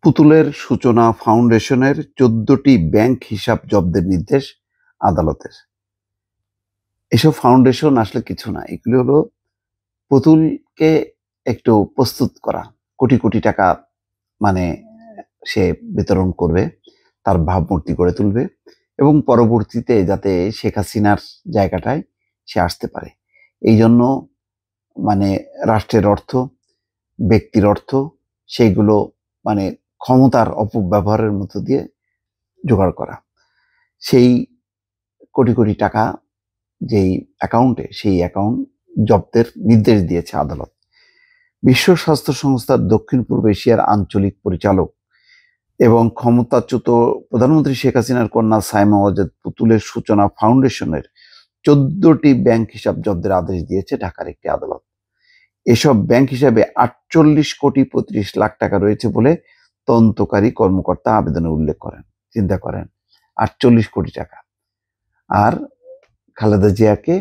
পুতুলের সূচনা ফাউন্ডেশনের ১৪টি ব্যাংক হিসাব জব্দের নির্দেশ আদালতের। এসব ফাউন্ডেশন আসলে কিছু না, এগুলো হলো পুতুলকে একটু প্রস্তুত করা। কোটি কোটি টাকা মানে সে বিতরণ করবে, তার ভাবমূর্তি গড়ে তুলবে এবং পরবর্তীতে যাতে শেখ হাসিনার জায়গাটায় সে আসতে পারে, এই জন্য মানে রাষ্ট্রের অর্থ, ব্যক্তির অর্থ, সেইগুলো মানে ক্ষমতার অপব্যবহারের মধ্য দিয়ে জোগাড় করা। সেই কোটি কোটি টাকা যেই অ্যাকাউন্টে, সেই অ্যাকাউন্ট জব্দের নির্দেশ দিয়েছে আদালত। বিশ্ব স্বাস্থ্য সংস্থার দক্ষিণ পূর্ব এশিয়ার আঞ্চলিক পরিচালক এবং ক্ষমতাচ্যুত প্রধানমন্ত্রী শেখ হাসিনার কন্যা সাইমা ওয়াজেদ পুতুলের সূচনা ফাউন্ডেশনের ১৪টি ব্যাংক হিসাব জব্দের আদেশ দিয়েছে ঢাকার একটি আদালত। এসব ব্যাংক হিসাবে ৪৮ কোটি ৩৫ লাখ টাকা রয়েছে বলে তদন্তকারী কর্মকর্তা আবেদনে উল্লেখ করেন। চিন্তা করেন, ৪৮ কোটি টাকা। আর খালেদা জিয়াকে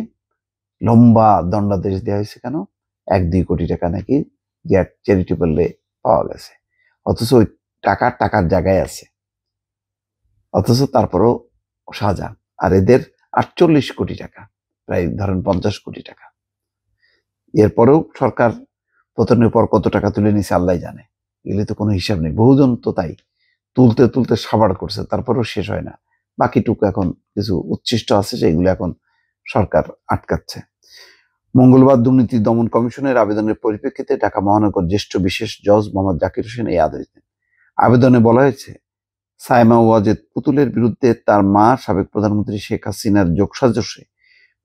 লম্বা দণ্ডাদেশ দেওয়া হয়েছে কেন? ১-২ কোটি টাকা নাকি জিয়ার চ্যারিটেবলে পাওয়া গেছে, অথচ ওই টাকার জায়গায় আছে, অথচ তারপরও সাজা। আর এদের ৪৮ কোটি টাকা, প্রায় ধরেন ৫০ কোটি টাকা। এরপরেও সরকার পতনের পর কত টাকা তুলে নিছে আল্লাহ জানে, এগুলি তো কোনো হিসাব নেই। বহুজন তো তাই তুলতে তুলতে সাবাড় করছে, তারপরেও শেষ হয় না। বাকিটুকু এখন কিছু উচ্ছিষ্ট আছে, সেগুলো এখন সরকার আটকাচ্ছে। মঙ্গলবার দুর্নীতি দমন কমিশনের আবেদনের পরিপ্রেক্ষিতে ঢাকা মহানগর জ্যেষ্ঠ বিশেষ জজ মোহাম্মদ জাকির হোসেন এই আদেশ দেন। আবেদনে বলা হয়েছে, সাইমা ওয়াজেদ পুতুলের বিরুদ্ধে তার মা সাবেক প্রধানমন্ত্রী শেখ হাসিনার যোগসাজশে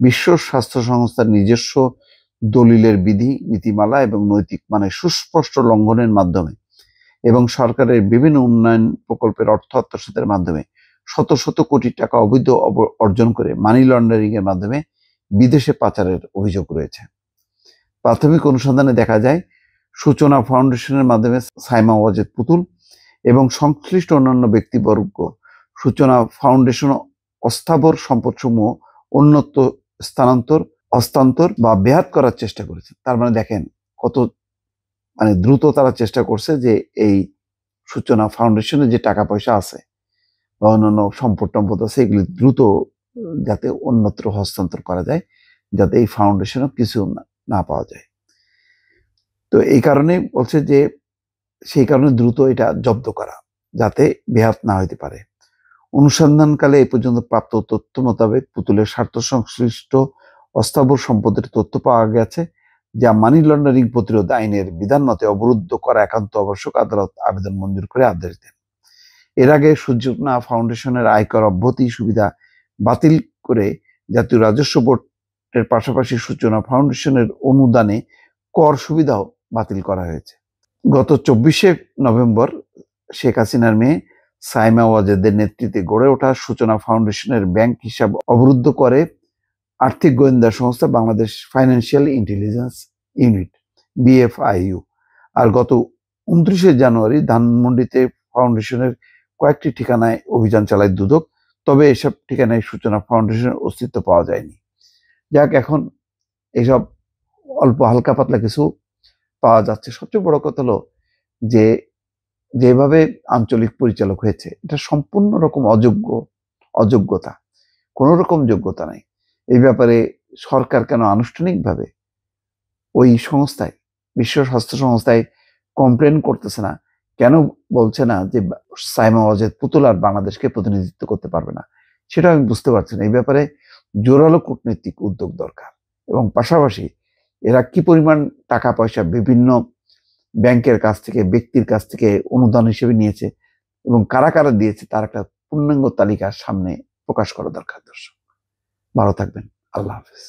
বিশ্ব স্বাস্থ্য সংস্থার নিজস্ব দলিলের বিধি, নীতিমালা এবং নৈতিক মানে সুস্পষ্ট লঙ্ঘনের মাধ্যমে এবং সরকারের বিভিন্ন উন্নয়ন প্রকল্পের অর্থ আত্মসাতের মাধ্যমে শত শত কোটি টাকা অবৈধ অর্জন করে মানি লন্ডারিং এর মাধ্যমে বিদেশে পাচারের অভিযোগ রয়েছে। প্রাথমিক অনুসন্ধানে দেখা যায়, সূচনা ফাউন্ডেশনের মাধ্যমে সাইমা ওয়াজেদ পুতুল এবং সংশ্লিষ্ট অন্যান্য ব্যক্তিবর্গ সূচনা ফাউন্ডেশন অস্থাবর সম্পদসমূহ অন্যত্র হস্তান্তর বা বেহাত করার চেষ্টা করেছে। তার মানে দেখেন কত দ্রুত তারা চেষ্টা করছে যে এই সূচনা ফাউন্ডেশনে যে টাকা পয়সা আছে বা অন্যান্য সম্পদ আছে, এগুলি দ্রুত যাতে অন্যত্র হস্তান্তর করা যায়, যাতে এই ফাউন্ডেশনও কিছু না পাওয়া যায়। তো এই কারণে বলছে যে সেই কারণে দ্রুত এটা জব্দ করা, যাতে বেহাত না হইতে পারে। অনুসন্ধানকালে এ পর্যন্ত প্রাপ্ত তথ্য মোতাবেক পুতুলের স্বার্থ সংশ্লিষ্ট অস্থাবর সম্পদের তথ্য পাওয়া গেছে, যা মানি লন্ডারিং প্রতিরোধ আইনের বিধান মতে অবরুদ্ধ করা একান্ত আবশ্যক। আদালত আবেদন মঞ্জুর করে আদেশ দেন। এর আগে সূচনা ফাউন্ডেশনের আয়কর অব্যাহতি সুবিধা বাতিল করে জাতীয় রাজস্ব বোর্ডের পাশাপাশি সূচনা ফাউন্ডেশনের অনুদানে কর সুবিধাও বাতিল করা হয়েছে। গত ২৪শে নভেম্বর শেখ হাসিনার মেয়ে সাইমা ওয়াজেদের নেতৃত্বে গড়ে ওঠা সূচনা ফাউন্ডেশনের ব্যাংক হিসাব অবরুদ্ধ করে আর্থিক গোয়েন্দা সংস্থা Bangladesh financial intelligence unit BFIU। আর গত ২৯শে জানুয়ারি ধানমন্ডিতে ফাউন্ডেশনের কয়েকটি ঠিকানায় অভিযান চালায় দুদক, তবে এসব ঠিকানায় সূচনা ফাউন্ডেশনের অস্তিত্ব পাওয়া যায়নি। যাক, এখন এসব অল্প হালকা পাতলা কিছু পাওয়া যাচ্ছে। সবচেয়ে বড় কথা হলো যে যেভাবে আঞ্চলিক পরিচালক হয়েছে, এটা সম্পূর্ণ রকম অযোগ্যতা, কোনো রকম যোগ্যতা নাই। এই ব্যাপারে সরকার কেন আনুষ্ঠানিকভাবে ওই সংস্থায়, বিশ্ব স্বাস্থ্য সংস্থায় কমপ্লেন করতেছে না? কেন বলছে না যে সাইমা ওয়াজেদ পুতুল আর বাংলাদেশকে প্রতিনিধিত্ব করতে পারবে না? সেটা আমি বুঝতে পারছি না। এই ব্যাপারে জোরালো কূটনৈতিক উদ্যোগ দরকার, এবং পাশাপাশি এরা কি পরিমাণ টাকা পয়সা বিভিন্ন ব্যাংকের কাছ থেকে, ব্যক্তির কাছ থেকে অনুদান হিসেবে নিয়েছে এবং কারা কারা দিয়েছে, তার একটা পূর্ণাঙ্গ তালিকা সামনে প্রকাশ করা দরকার। দর্শক ভালো থাকবেন, আল্লাহ হাফেজ।